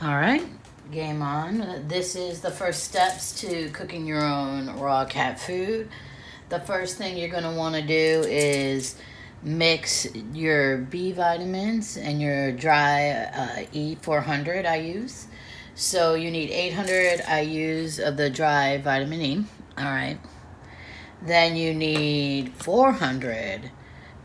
All right, game on. This is the first steps to cooking your own raw cat food. The first thing you're going to want to do is mix your B vitamins and your dry E400 I use. So you need 800 IUs of the dry vitamin E. All right. Then you need 400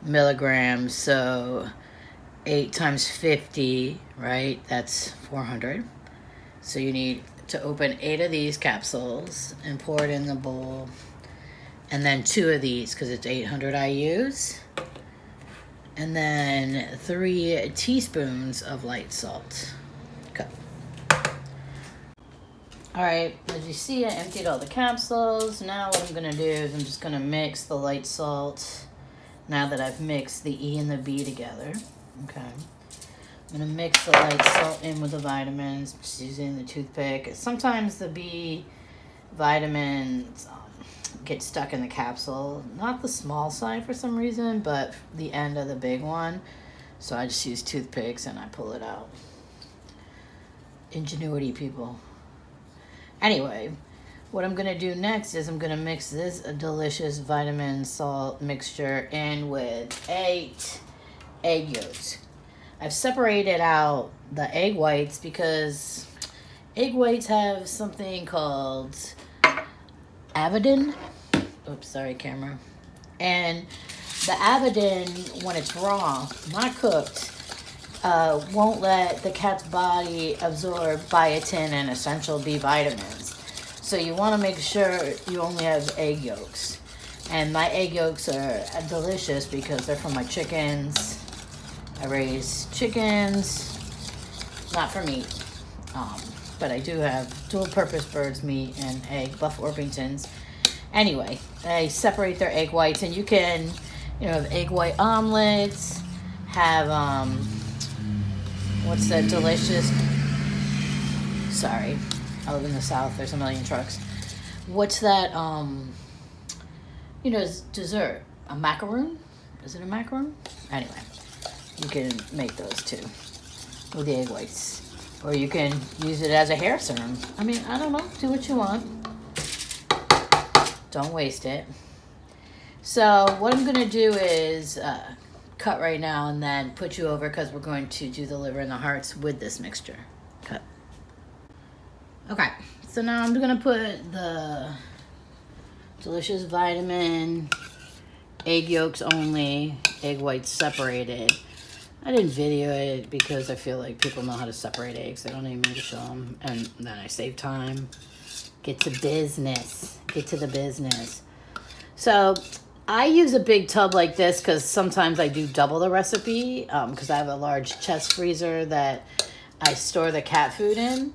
milligrams, so 8 times 50, right? That's 400. So you need to open 8 of these capsules and pour it in the bowl. And then 2 of these because it's 800 IUs. And then 3 teaspoons of light salt. Okay. All right, as you see, I emptied all the capsules. Now what I'm gonna do is I'm just gonna mix the light salt now that I've mixed the E and the B together. Okay. I'm going to mix the light salt in with the vitamins, just using the toothpick. Sometimes the B vitamins get stuck in the capsule. Not the small side for some reason, but the end of the big one. So I just use toothpicks and I pull it out. Ingenuity, people. Anyway, what I'm going to do next is I'm going to mix this delicious vitamin salt mixture in with 8 egg yolks. I've separated out the egg whites because egg whites have something called avidin. Oops, sorry, camera. And the avidin, when it's raw, not cooked, won't let the cat's body absorb biotin and essential B vitamins. So you want to make sure you only have egg yolks. And my egg yolks are delicious because they're from my chickens. I raise chickens, not for meat, but I do have dual-purpose birds, meat, and egg, Buff Orpingtons. Anyway, I separate their egg whites, and you can, have egg white omelets, have, what's that delicious, sorry, I live in the South, there's a million trucks. What's that, dessert, a macaroon? Is it a macaroon? Anyway. You can make those too with the egg whites. Or you can use it as a hair serum. I mean, I don't know. Do what you want. Don't waste it. So what I'm going to do is cut right now and then put you over because we're going to do the liver and the hearts with this mixture. Cut. Okay. So now I'm going to put the delicious vitamin, egg yolks only, egg whites separated. I didn't video it because I feel like people know how to separate eggs. They don't need me to show them. And then I save time. Get to business. Get to the business. So I use a big tub like this because sometimes I do double the recipe because I have a large chest freezer that I store the cat food in.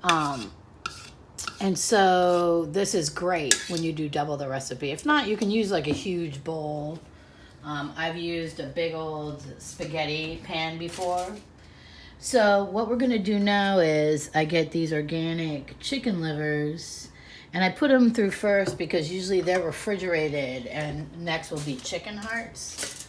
And so this is great when you do double the recipe. If not, you can use like a huge bowl. I've used a big old spaghetti pan before. So what we're going to do now is I get these organic chicken livers and I put them through first because usually they're refrigerated, and next will be chicken hearts.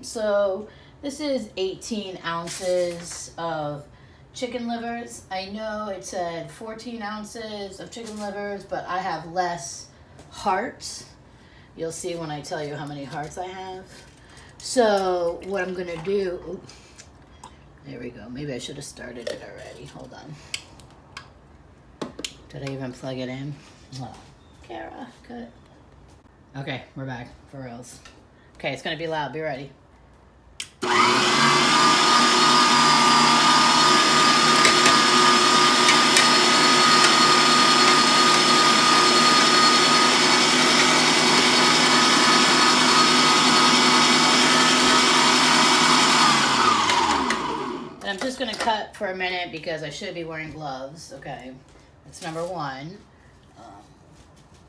So this is 18 ounces of chicken livers. I know it said 14 ounces of chicken livers, but I have less hearts. You'll see when I tell you how many hearts I have. So what I'm going to do... there we go. Maybe I should have started it already. Hold on. Did I even plug it in? Oh, Kara, cut. Okay, we're back. For reals. Okay, it's going to be loud. Be ready. I'm just going to cut for a minute because I should be wearing gloves. Okay, that's number one.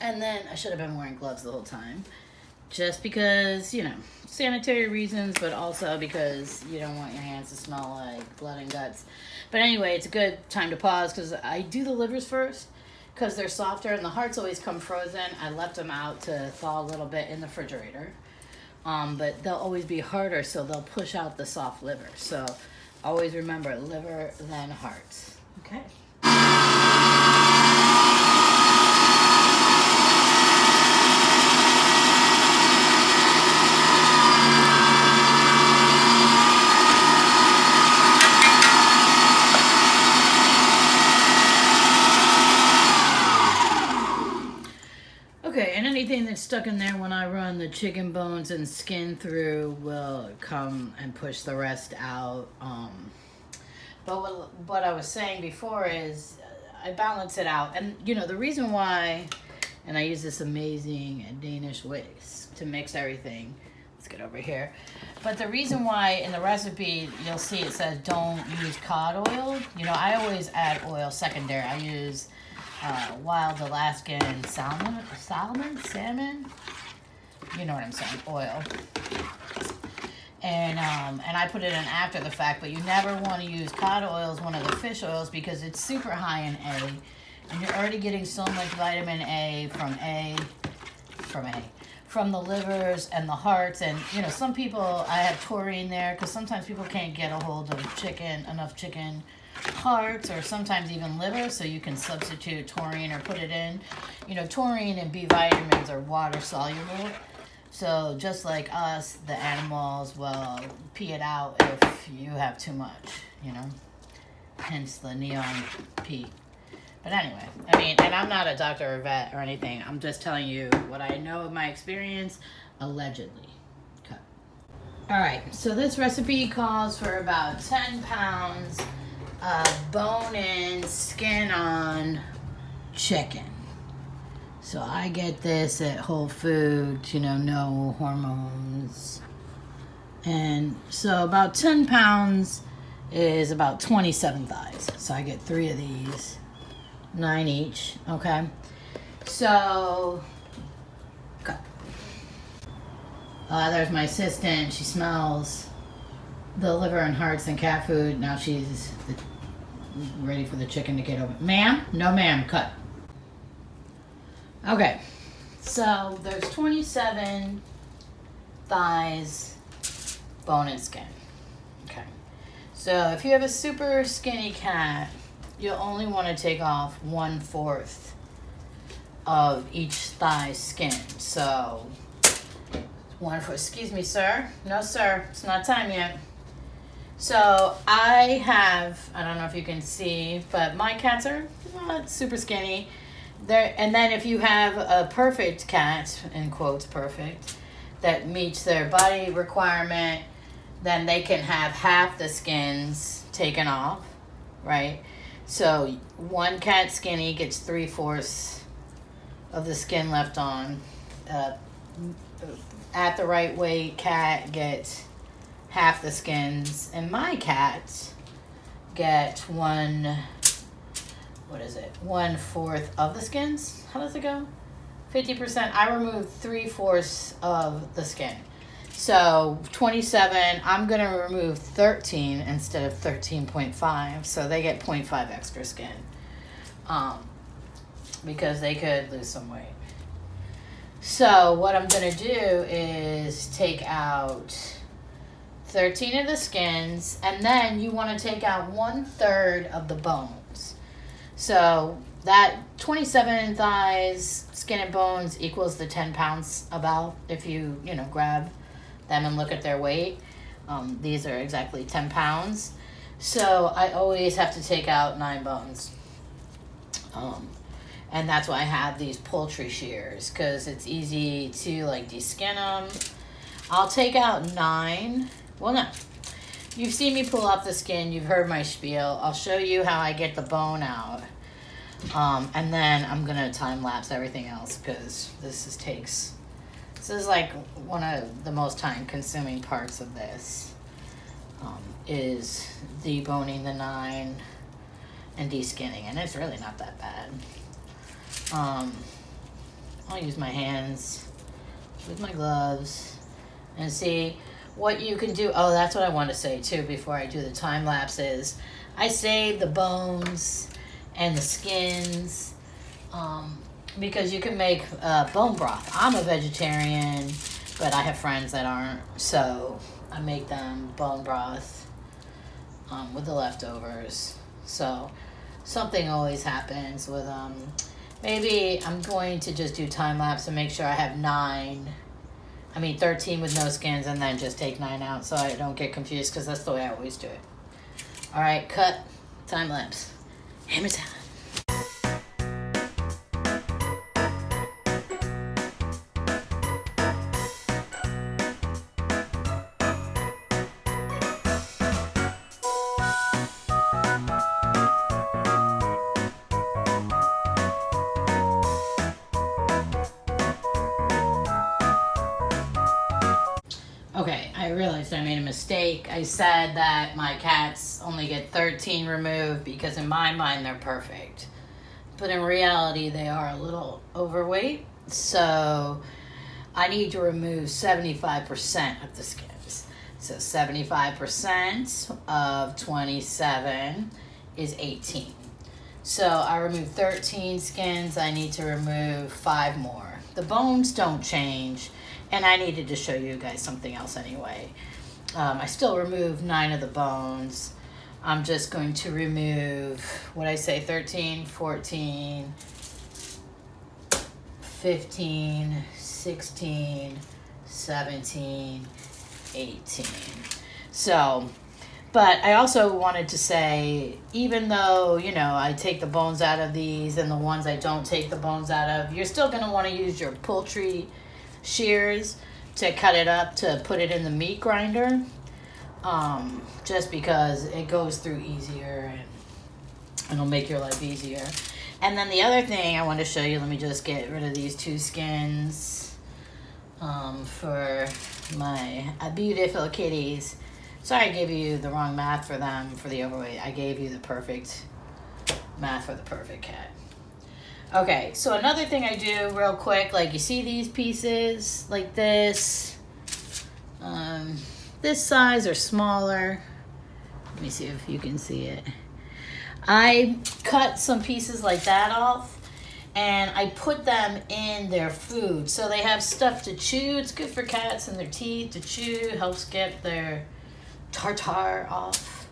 And then I should have been wearing gloves the whole time. Just because, sanitary reasons, but also because you don't want your hands to smell like blood and guts. But anyway, it's a good time to pause because I do the livers first because they're softer and the hearts always come frozen. I left them out to thaw a little bit in the refrigerator. But they'll always be harder, so they'll push out the soft liver. So always remember liver, then heart. Okay. Okay, and anything that's stuck in there when I run the chicken bones and skin through will come and push the rest out. But what I was saying before is I balance it out. And, you know, the reason why, and I use this amazing Danish whisk to mix everything. Let's get over here. But the reason why in the recipe, you'll see it says don't use cod oil. You know, I always add oil secondary. I use wild Alaskan salmon, you know what I'm saying, oil. And I put it in after the fact, but you never want to use cod oil as one of the fish oils because it's super high in A, and you're already getting so much vitamin A from the livers and the hearts. And you know, some people, I have taurine there because sometimes people can't get a hold of enough chicken hearts, or sometimes even liver, so you can substitute taurine or put it in. You know, taurine and B vitamins are water soluble, so just like us, the animals will pee it out if you have too much, you know, hence the neon pee. But anyway, I mean, and I'm not a doctor or vet or anything, I'm just telling you what I know of my experience, allegedly. Okay. All right, so this recipe calls for about 10 pounds bone-in, skin-on chicken. So I get this at Whole Foods, you know, no hormones. And so about 10 pounds is about 27 thighs. So I get 3 of these, 9 each, okay? So, cut. There's my assistant. She smells the liver and hearts and cat food. Now she's ready for the chicken to get over. Ma'am? No, ma'am. Cut. Okay. So there's 27 thighs, bone and skin. Okay. So if you have a super skinny cat, you'll only want to take off 1/4 of each thigh skin. So 1/4. Excuse me, sir. No, sir. It's not time yet. So I don't know if you can see, but my cats are not super skinny. And then if you have a perfect cat, in quotes perfect, that meets their body requirement, then they can have half the skins taken off, right? So one cat skinny gets 3/4 of the skin left on. At the right weight cat gets half the skins, and my cats get 1/4 of the skins. How does it go? 50%. I remove 3/4 of the skin. So 27, I'm going to remove 13 instead of 13.5. So they get 0.5 extra skin. Because they could lose some weight. So what I'm going to do is take out 13 of the skins, and then you want to take out 1/3 of the bones. So that 27 thighs, skin and bones equals the 10 pounds about, if you grab them and look at their weight. These are exactly 10 pounds. So I always have to take out 9 bones. And that's why I have these poultry shears, because it's easy to de-skin them. I'll take out 9. Well, no. You've seen me pull off the skin. You've heard my spiel. I'll show you how I get the bone out. And then I'm going to time-lapse everything else, because this is like one of the most time-consuming parts of this, is deboning the 9 and de-skinning. And it's really not that bad. I'll use my hands with my gloves and see what you can do. Oh, that's what I want to say too before I do the time lapses. I save the bones and the skins because you can make bone broth. I'm a vegetarian, but I have friends that aren't, so I make them bone broth. with the leftovers. So something always happens with maybe I'm going to just do time lapse and make sure I have 13 with no skins, and then just take 9 out so I don't get confused, because that's the way I always do it. All right, cut, time lapse, hammer time. Okay, I realized I made a mistake. I said that my cats only get 13 removed because in my mind they're perfect. But in reality they are a little overweight. So I need to remove 75% of the skins. So 75% of 27 is 18. So I removed 13 skins. I need to remove 5 more. The bones don't change. And I needed to show you guys something else anyway. I still removed 9 of the bones. I'm just going to remove, 13, 14, 15, 16, 17, 18. So, but I also wanted to say, even though, I take the bones out of these and the ones I don't take the bones out of, you're still going to want to use your poultry shears to cut it up to put it in the meat grinder, just because it goes through easier and it'll make your life easier. And then the other thing I want to show you, let me just get rid of these 2 skins for my beautiful kitties. Sorry I gave you the wrong math for them for the overweight. I gave you the perfect math for the perfect cat. Okay, so another thing I do real quick, like you see these pieces like this, this size or smaller. Let me see if you can see it. I cut some pieces like that off and I put them in their food so they have stuff to chew. It's good for cats and their teeth to chew, helps get their tartar off.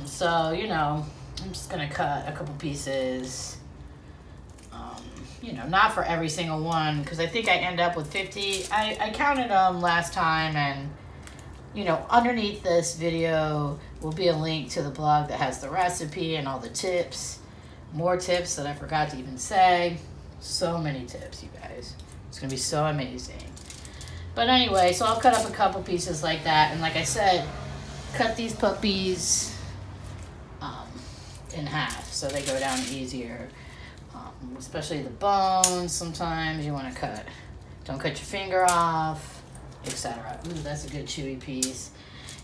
So, I'm just gonna cut a couple pieces. Not for every single one, because I think I end up with 50. I counted them last time, and, underneath this video will be a link to the blog that has the recipe and all the tips. More tips that I forgot to even say. So many tips, you guys. It's going to be so amazing. But anyway, so I'll cut up a couple pieces like that, and like I said, cut these puppies in half so they go down easier. Especially the bones, sometimes you want to cut. Don't cut your finger off, etc. Ooh, that's a good chewy piece.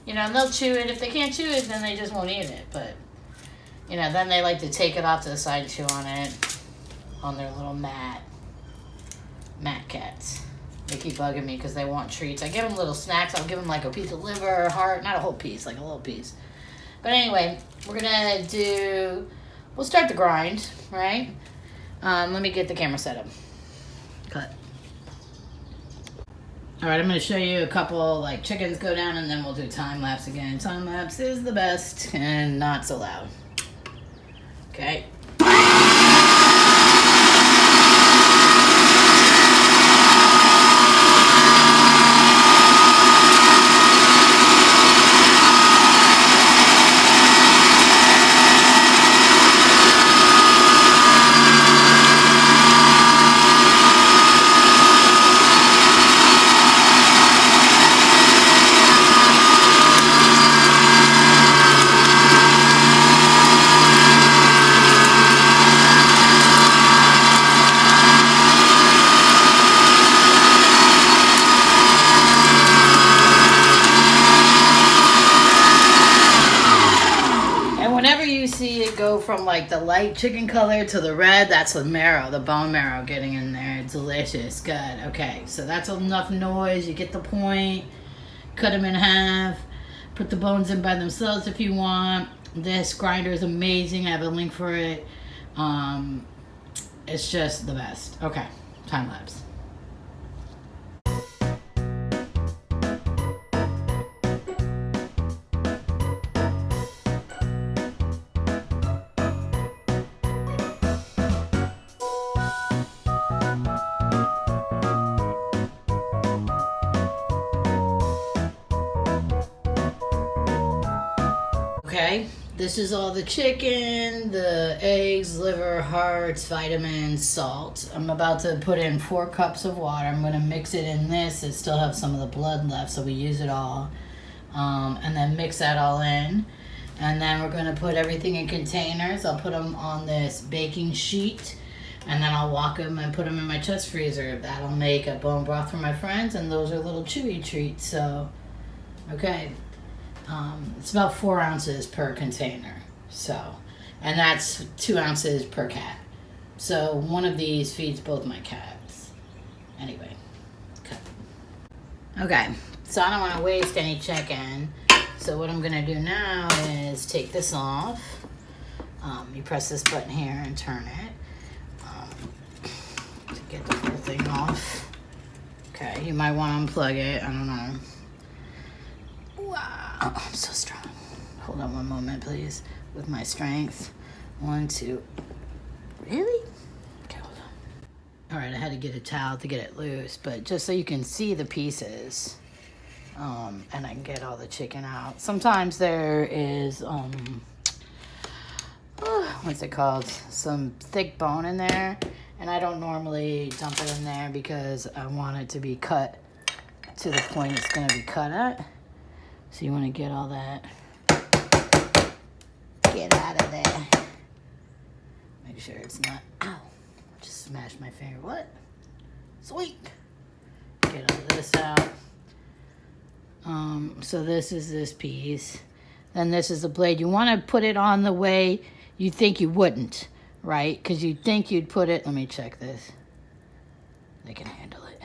And they'll chew it. If they can't chew it, then they just won't eat it. But, then they like to take it off to the side and chew on it, on their little mat cats. They keep bugging me because they want treats. I give them little snacks. I'll give them like a piece of liver or heart. Not a whole piece, like a little piece. But anyway, we'll start the grind, right? Let me get the camera set up. Cut. All right, I'm going to show you a couple chickens go down, and then we'll do time lapse again. Time lapse is the best and not so loud. Okay. Go from the light chicken color to the red, that's the marrow, the bone marrow getting in there. Delicious. Good. Okay, so that's enough noise. You get the point. Cut them in half. Put the bones in by themselves if you want. This grinder is amazing. I have a link for it. It's just the best. Okay, time lapse. Okay, this is all the chicken, the eggs, liver, hearts, vitamins, salt. I'm about to put in 4 cups of water. I'm going to mix it in this. It still have some of the blood left, so we use it all. And then mix that all in. And then we're going to put everything in containers. I'll put them on this baking sheet. And then I'll walk them and put them in my chest freezer. That'll make a bone broth for my friends. And those are little chewy treats. So, okay. It's about 4 ounces per container. So, and that's 2 ounces per cat. So one of these feeds both my cats. Anyway, okay. So I don't want to waste any chicken. So what I'm gonna do now is take this off. You press this button here and turn it to get the whole thing off. Okay, you might want to unplug it. I don't know. Wow, I'm so strong. Hold on one moment, please, with my strength. 1, 2. Really? Okay, hold on. All right, I had to get a towel to get it loose, but just so you can see the pieces, and I can get all the chicken out. Sometimes there is, what's it called? Some thick bone in there, and I don't normally dump it in there because I want it to be cut to the point it's going to be cut at. So you want to get all that, get out of there. Make sure it's not, ow, just smashed my finger. What? Sweet. Get all this out. So this is this piece. Then this is the blade. You want to put it on the way you think you wouldn't, right? Because you think you'd put it, let me check this. They can handle it.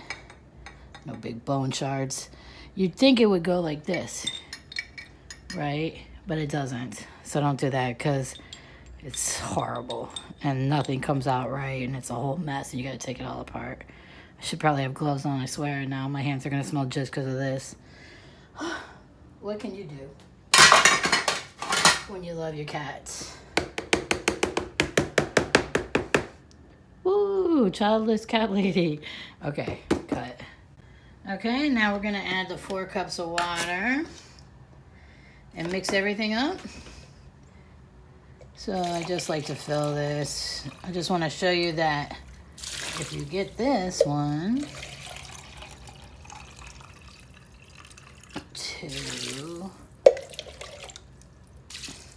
No big bone shards. You'd think it would go like this, right? But it doesn't. So don't do that because it's horrible and nothing comes out right and it's a whole mess and you got to take it all apart. I should probably have gloves on, I swear. Now my hands are going to smell just because of this. What can you do when you love your cats? Woo, childless cat lady. Okay, cut. Okay, now we're gonna add the 4 cups of water and mix everything up. So I just like to fill this. I just want to show you that if you get this 1, 2,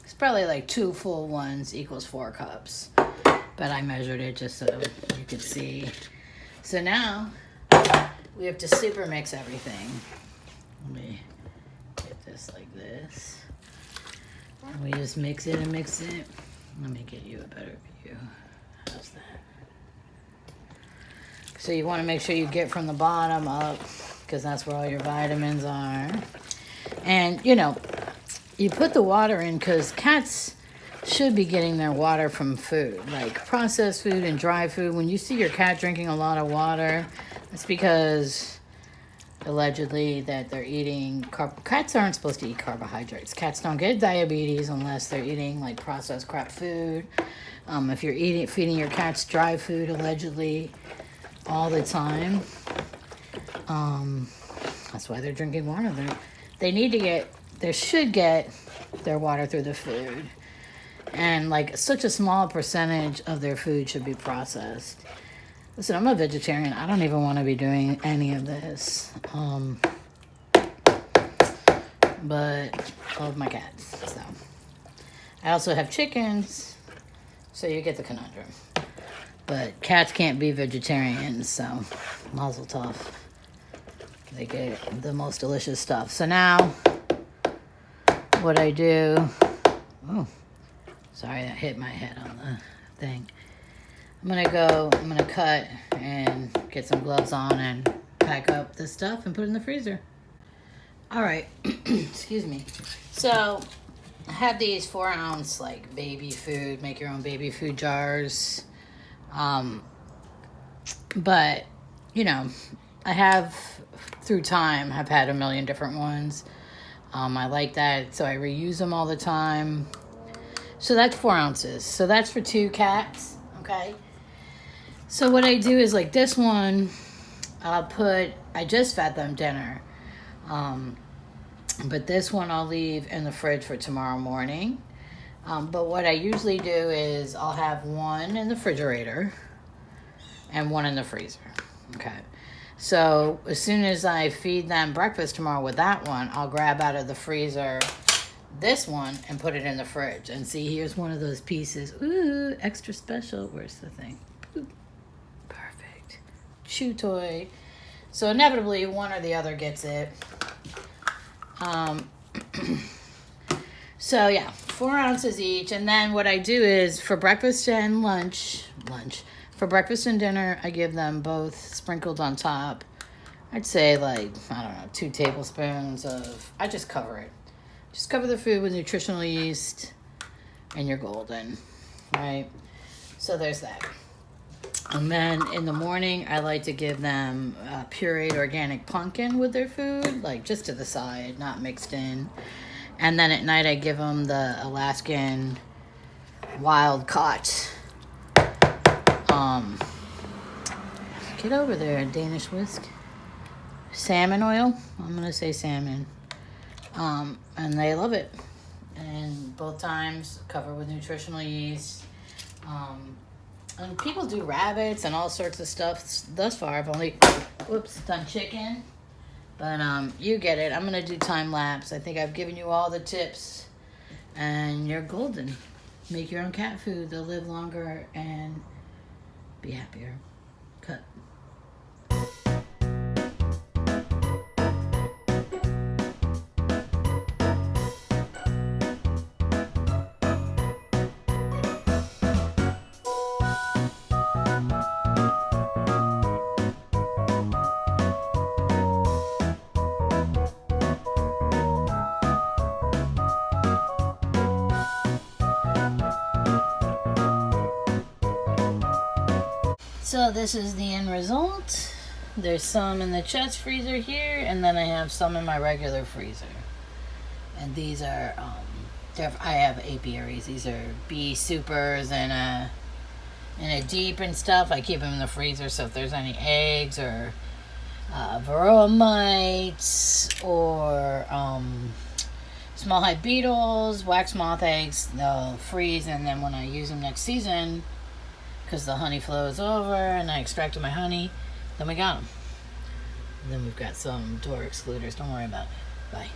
it's probably like 2 full ones equals 4 cups. But I measured it just so you could see. So now we have to super mix everything. Let me get this like this. And we just mix it and mix it. Let me get you a better view. How's that? So you want to make sure you get from the bottom up because that's where all your vitamins are. And, you know, you put the water in because cats should be getting their water from food, like processed food and dry food. When you see your cat drinking a lot of water, it's because allegedly that they're eating cats aren't supposed to eat carbohydrates. Cats don't get diabetes unless they're eating like processed crap food. If you're feeding your cats dry food allegedly all the time, that's why they're drinking water. They should get their water through the food. And like such a small percentage of their food should be processed. Listen, I'm a vegetarian. I don't even want to be doing any of this. But I love my cats. So I also have chickens, so you get the conundrum. But cats can't be vegetarians, so mazel tov. They get the most delicious stuff. So now what I do, oh, sorry, that hit my head on the thing. I'm gonna cut and get some gloves on and pack up this stuff and put it in the freezer. All right, excuse me. So I have these 4 ounce like baby food, make your own baby food jars. But you know, I have through time have had a million different ones. I like that, so I reuse them all the time. So that's 4 ounces. So that's for 2 cats, okay? So what I do is like this one, I just fed them dinner. But this one I'll leave in the fridge for tomorrow morning. But what I usually do is I'll have one in the refrigerator and one in the freezer. Okay. So as soon as I feed them breakfast tomorrow with that one, I'll grab out of the freezer this one and put it in the fridge. And see, here's one of those pieces. Ooh, extra special. Where's the thing? Ooh, perfect. Chew toy. So inevitably one or the other gets it. So yeah, 4 ounces each. And then what I do is for breakfast and lunch. For breakfast and dinner, I give them both sprinkled on top. I'd say like, I don't know, 2 tablespoons of, I just cover it. Just cover the food with nutritional yeast and you're golden, right? So there's that. And then in the morning, I like to give them pureed organic pumpkin with their food, like just to the side, not mixed in. And then at night, I give them the Alaskan wild caught. Get over there, Danish whisk. Salmon oil. I'm going to say salmon. And they love it. And both times covered with nutritional yeast. And people do rabbits and all sorts of stuff. Thus far, I've only, done chicken. But you get it. I'm going to do time lapse. I think I've given you all the tips. And you're golden. Make your own cat food. They'll live longer and be happier. Cut. So this is the end result. There's some in the chest freezer here, and then I have some in my regular freezer. And these are, I have apiaries. These are bee supers and a deep and stuff. I keep them in the freezer, so if there's any eggs or varroa mites or small hive beetles, wax moth eggs, they'll freeze, and then when I use them next season, because the honey flows over and I extracted my honey, then we got them. And then we've got some door excluders. Don't worry about it. Bye.